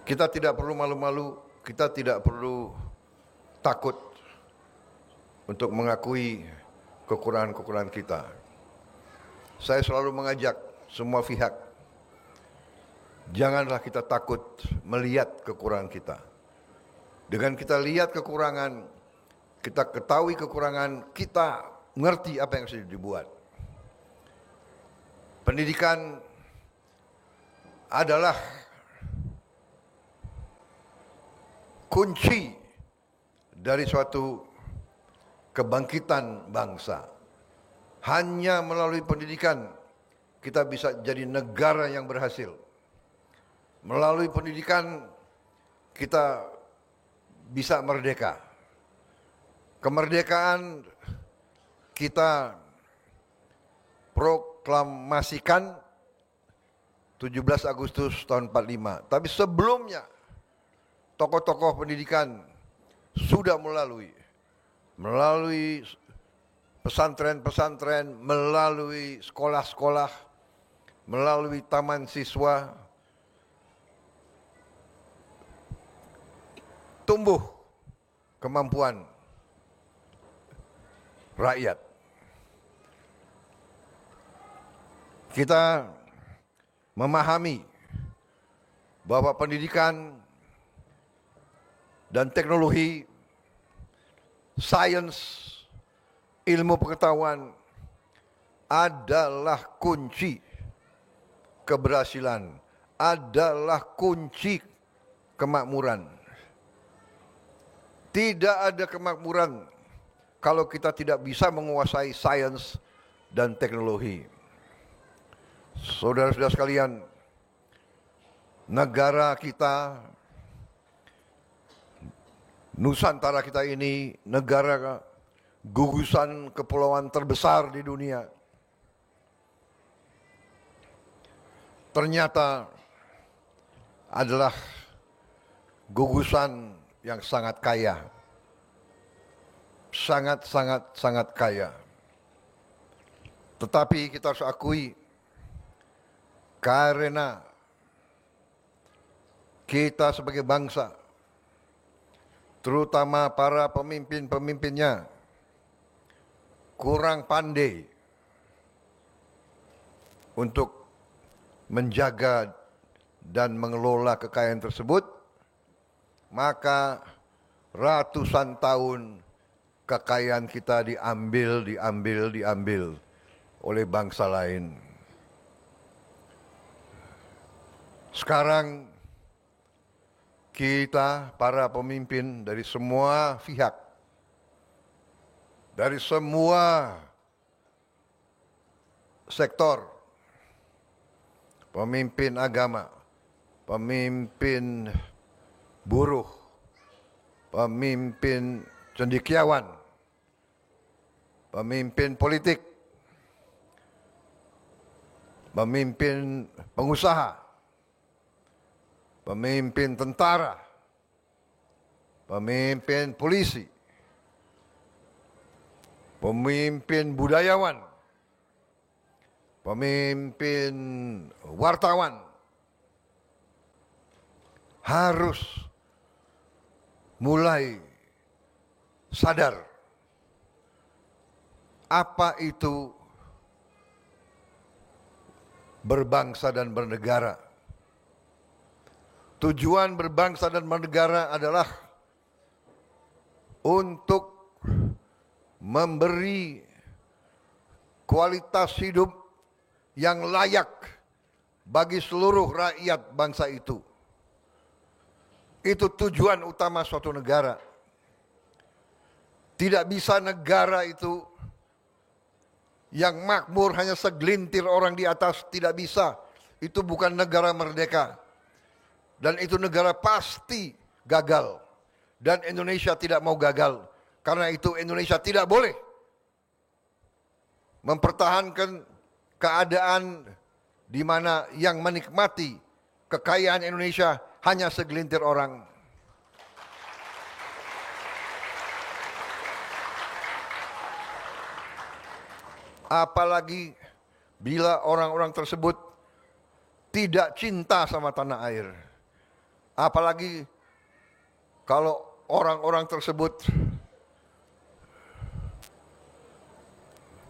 Kita tidak perlu malu-malu, kita tidak perlu takut untuk mengakui kekurangan-kekurangan kita. Saya selalu mengajak semua pihak, janganlah kita takut melihat kekurangan kita. Dengan kita lihat kekurangan, kita ketahui kekurangan, kita ngerti apa yang sudah dibuat. Pendidikan adalah kunci dari suatu kebangkitan bangsa. Hanya melalui pendidikan kita bisa jadi negara yang berhasil. Melalui pendidikan kita bisa merdeka. Kemerdekaan kita proklamasikan 17 Agustus tahun 45. Tapi sebelumnya tokoh-tokoh pendidikan sudah melalui pesantren-pesantren, melalui sekolah-sekolah, melalui taman siswa, tumbuh kemampuan rakyat. Kita memahami bahwa pendidikan dan teknologi, sains, ilmu pengetahuan adalah kunci keberhasilan, adalah kunci kemakmuran. Tidak ada kemakmuran kalau kita tidak bisa menguasai sains dan teknologi. Saudara-saudara sekalian, negara kita, Nusantara kita ini negara gugusan kepulauan terbesar di dunia. Ternyata adalah gugusan yang sangat kaya. Sangat kaya. Tetapi kita harus akui, karena kita sebagai bangsa, terutama para pemimpin-pemimpinnya, kurang pandai untuk menjaga dan mengelola kekayaan tersebut, maka ratusan tahun kekayaan kita diambil oleh bangsa lain. Sekarang kita para pemimpin dari semua pihak, dari semua sektor, pemimpin agama, pemimpin buruh, pemimpin cendekiawan, pemimpin politik, pemimpin pengusaha, pemimpin tentara, pemimpin polisi, pemimpin budayawan, pemimpin wartawan harus mulai sadar apa itu berbangsa dan bernegara. Tujuan berbangsa dan bernegara adalah untuk memberi kualitas hidup yang layak bagi seluruh rakyat bangsa itu. Itu tujuan utama suatu negara. Tidak bisa negara itu yang makmur hanya segelintir orang di atas, tidak bisa. Itu bukan negara merdeka. Dan itu negara pasti gagal. Dan Indonesia tidak mau gagal. Karena itu Indonesia tidak boleh mempertahankan keadaan di mana yang menikmati kekayaan Indonesia hanya segelintir orang. Apalagi bila orang-orang tersebut tidak cinta sama tanah air, Apalagi kalau orang-orang tersebut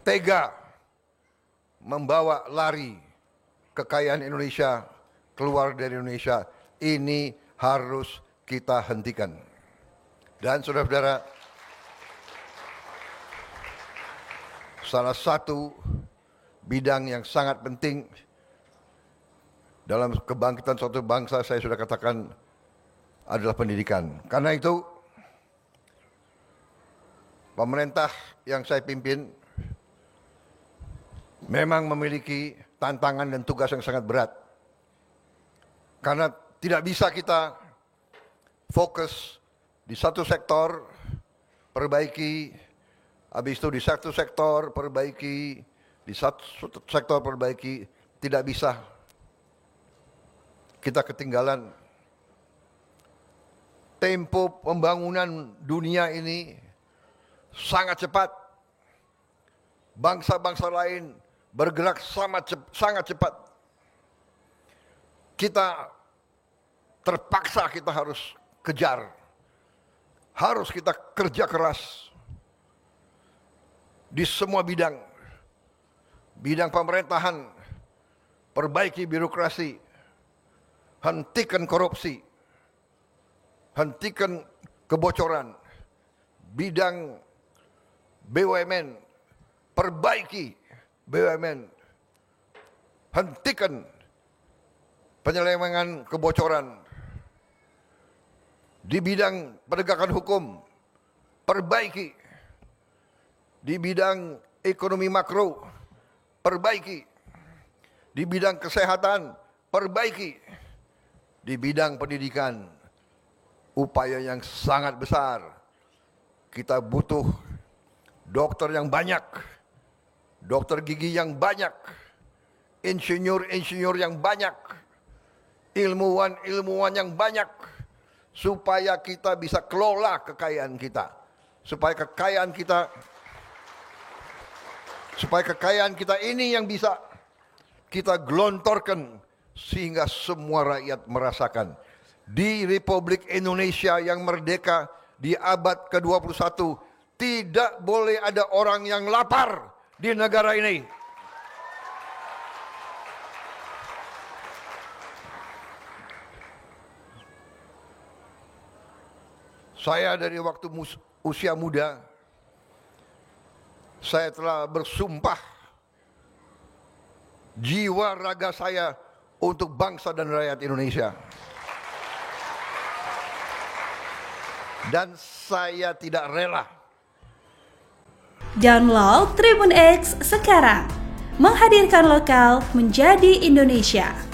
tega membawa lari kekayaan Indonesia keluar dari Indonesia. Ini harus kita hentikan. Dan saudara-saudara, salah satu bidang yang sangat penting dalam kebangkitan suatu bangsa, saya sudah katakan, adalah pendidikan. Karena itu, pemerintah yang saya pimpin memang memiliki tantangan dan tugas yang sangat berat. Karena tidak bisa kita fokus di satu sektor, perbaiki, habis itu di satu sektor, perbaiki, di satu sektor, perbaiki. Tidak bisa. Kita ketinggalan. Tempo pembangunan dunia ini sangat cepat. Bangsa-bangsa lain bergerak sangat cepat. Kita terpaksa kita harus kejar. Harus kita kerja keras di semua bidang. Bidang pemerintahan, perbaiki birokrasi, hentikan korupsi, hentikan kebocoran. Bidang BUMN, perbaiki BUMN, hentikan penyelewengan kebocoran. Di bidang penegakan hukum, perbaiki. Di bidang ekonomi makro, perbaiki. Di bidang kesehatan, perbaiki. Di bidang pendidikan, upaya yang sangat besar. Kita butuh dokter yang banyak, dokter gigi yang banyak, insinyur-insinyur yang banyak, ilmuwan-ilmuwan yang banyak, supaya kita bisa kelola kekayaan kita. Supaya kekayaan kita ini yang bisa kita gelontorkan sehingga semua rakyat merasakan. Di Republik Indonesia yang merdeka di abad ke-21 tidak boleh ada orang yang lapar di negara ini. Saya dari waktu usia muda, saya telah bersumpah jiwa raga saya untuk bangsa dan rakyat Indonesia. Dan saya tidak rela. Download Tribun X sekarang, menghadirkan lokal menjadi Indonesia.